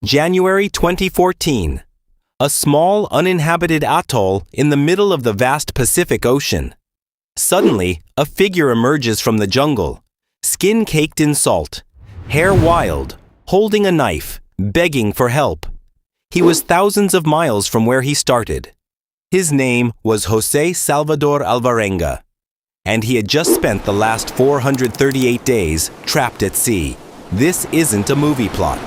January 2014. A small, uninhabited atoll in the middle of the vast Pacific Ocean. Suddenly, a figure emerges from the jungle, skin caked in salt, hair wild, holding a knife, begging for help. He was thousands of miles from where he started. His name was José Salvador Alvarenga, and he had just spent the last 438 days trapped at sea. This isn't a movie plot.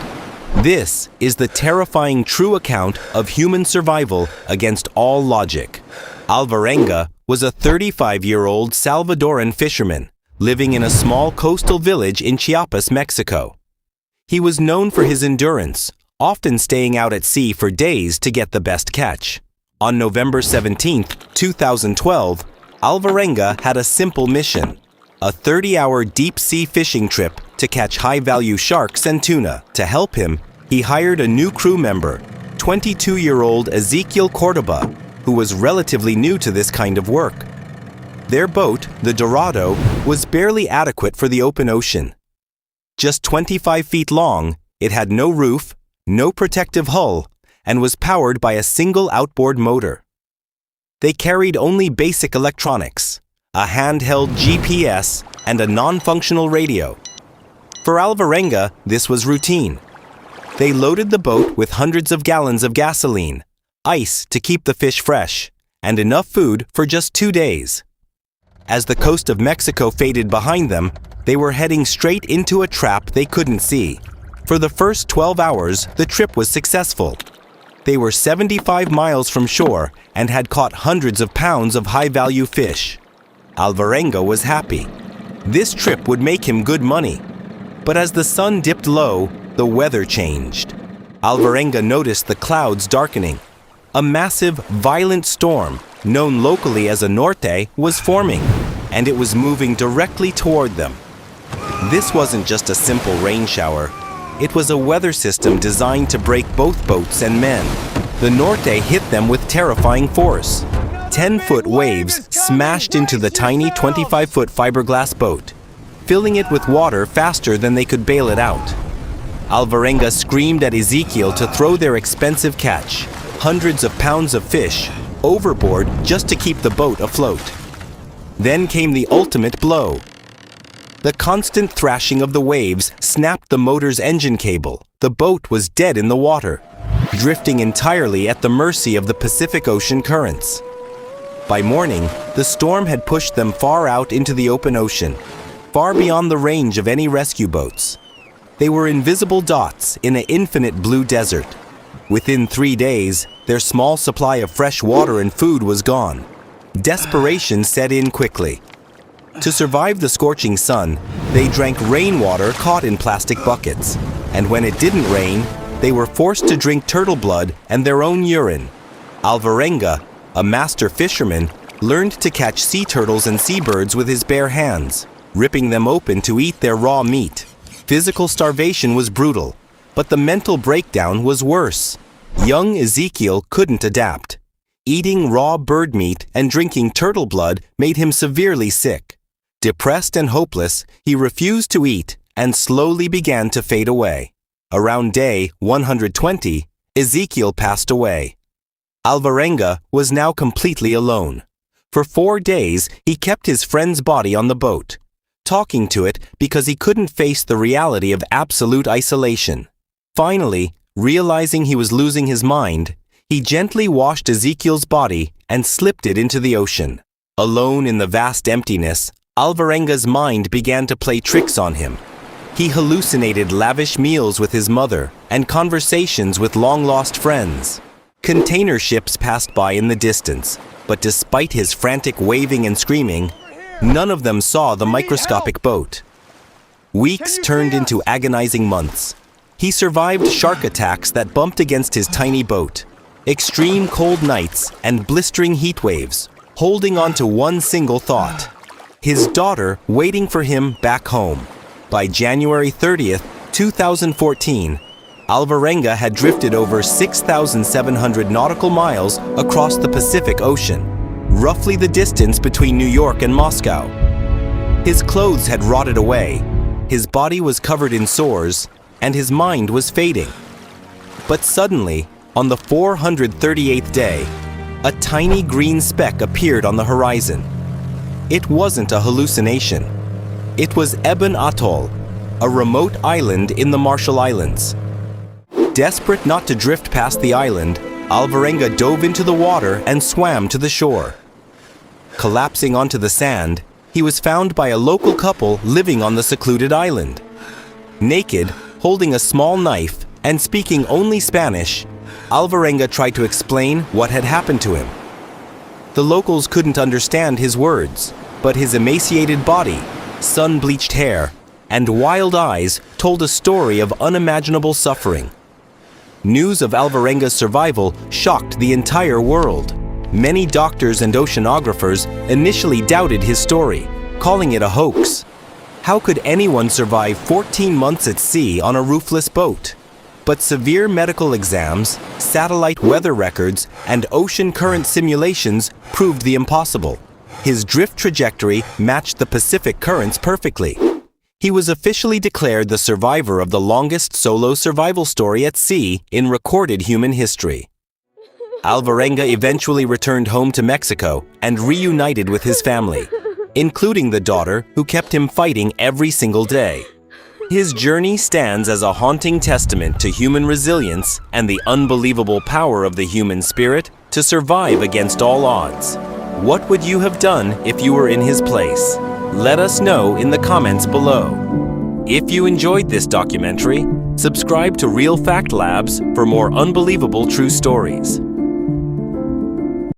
This is the terrifying true account of human survival against all logic. Alvarenga was a 35-year-old Salvadoran fisherman living in a small coastal village in Chiapas, Mexico. He was known for his endurance, often staying out at sea for days to get the best catch. On November 17, 2012, Alvarenga had a simple mission: a 30-hour deep-sea fishing trip to catch high-value sharks and tuna. To help him, he hired a new crew member, 22-year-old Ezequiel Cordoba, who was relatively new to this kind of work. Their boat, the Dorado, was barely adequate for the open ocean. Just 25 feet long, it had no roof, no protective hull, and was powered by a single outboard motor. They carried only basic electronics, a handheld GPS, and a non-functional radio. For Alvarenga, this was routine. They loaded the boat with hundreds of gallons of gasoline, ice to keep the fish fresh, and enough food for just 2 days. As the coast of Mexico faded behind them, they were heading straight into a trap they couldn't see. For the first 12 hours, the trip was successful. They were 75 miles from shore and had caught hundreds of pounds of high-value fish. Alvarenga was happy. This trip would make him good money. But as the sun dipped low, the weather changed. Alvarenga noticed the clouds darkening. A massive, violent storm, known locally as a norte, was forming, and it was moving directly toward them. This wasn't just a simple rain shower. It was a weather system designed to break both boats and men. The norte hit them with terrifying force. 10-foot waves smashed into the tiny 25-foot fiberglass boat, filling it with water faster than they could bail it out. Alvarenga screamed at Ezequiel to throw their expensive catch, hundreds of pounds of fish, overboard just to keep the boat afloat. Then came the ultimate blow. The constant thrashing of the waves snapped the motor's engine cable. The boat was dead in the water, drifting entirely at the mercy of the Pacific Ocean currents. By morning, the storm had pushed them far out into the open ocean, far beyond the range of any rescue boats. They were invisible dots in an infinite blue desert. Within 3 days, their small supply of fresh water and food was gone. Desperation set in quickly. To survive the scorching sun, they drank rainwater caught in plastic buckets, and when it didn't rain, they were forced to drink turtle blood and their own urine. Alvarenga, a master fisherman, learned to catch sea turtles and seabirds with his bare hands, ripping them open to eat their raw meat. Physical starvation was brutal, but the mental breakdown was worse. Young Ezequiel couldn't adapt. Eating raw bird meat and drinking turtle blood made him severely sick. Depressed and hopeless, he refused to eat and slowly began to fade away. Around day 120, Ezequiel passed away. Alvarenga was now completely alone. For 4 days, he kept his friend's body on the boat, talking to it because he couldn't face the reality of absolute isolation. Finally, realizing he was losing his mind, he gently washed Ezequiel's body and slipped it into the ocean. Alone in the vast emptiness, Alvarenga's mind began to play tricks on him. He hallucinated lavish meals with his mother and conversations with long-lost friends. Container ships passed by in the distance, but despite his frantic waving and screaming, none of them saw the microscopic boat. Weeks turned into agonizing months. He survived shark attacks that bumped against his tiny boat, extreme cold nights and blistering heat waves, holding on to one single thought: his daughter waiting for him back home. By January 30th, 2014, Alvarenga had drifted over 6,700 nautical miles across the Pacific Ocean, roughly the distance between New York and Moscow. His clothes had rotted away, his body was covered in sores, and his mind was fading. But suddenly, on the 438th day, a tiny green speck appeared on the horizon. It wasn't a hallucination. It was Ebon Atoll, a remote island in the Marshall Islands. Desperate not to drift past the island, Alvarenga dove into the water and swam to the shore. Collapsing onto the sand, he was found by a local couple living on the secluded island. Naked, holding a small knife, and speaking only Spanish, Alvarenga tried to explain what had happened to him. The locals couldn't understand his words, but his emaciated body, sun-bleached hair, and wild eyes told a story of unimaginable suffering. News of Alvarenga's survival shocked the entire world. Many doctors and oceanographers initially doubted his story, calling it a hoax. How could anyone survive 14 months at sea on a roofless boat? But severe medical exams, satellite weather records, and ocean current simulations proved the impossible. His drift trajectory matched the Pacific currents perfectly. He was officially declared the survivor of the longest solo survival story at sea in recorded human history. Alvarenga eventually returned home to Mexico and reunited with his family, including the daughter who kept him fighting every single day. His journey stands as a haunting testament to human resilience and the unbelievable power of the human spirit to survive against all odds. What would you have done if you were in his place? Let us know in the comments below. If you enjoyed this documentary, subscribe to Real Fact Labs for more unbelievable true stories.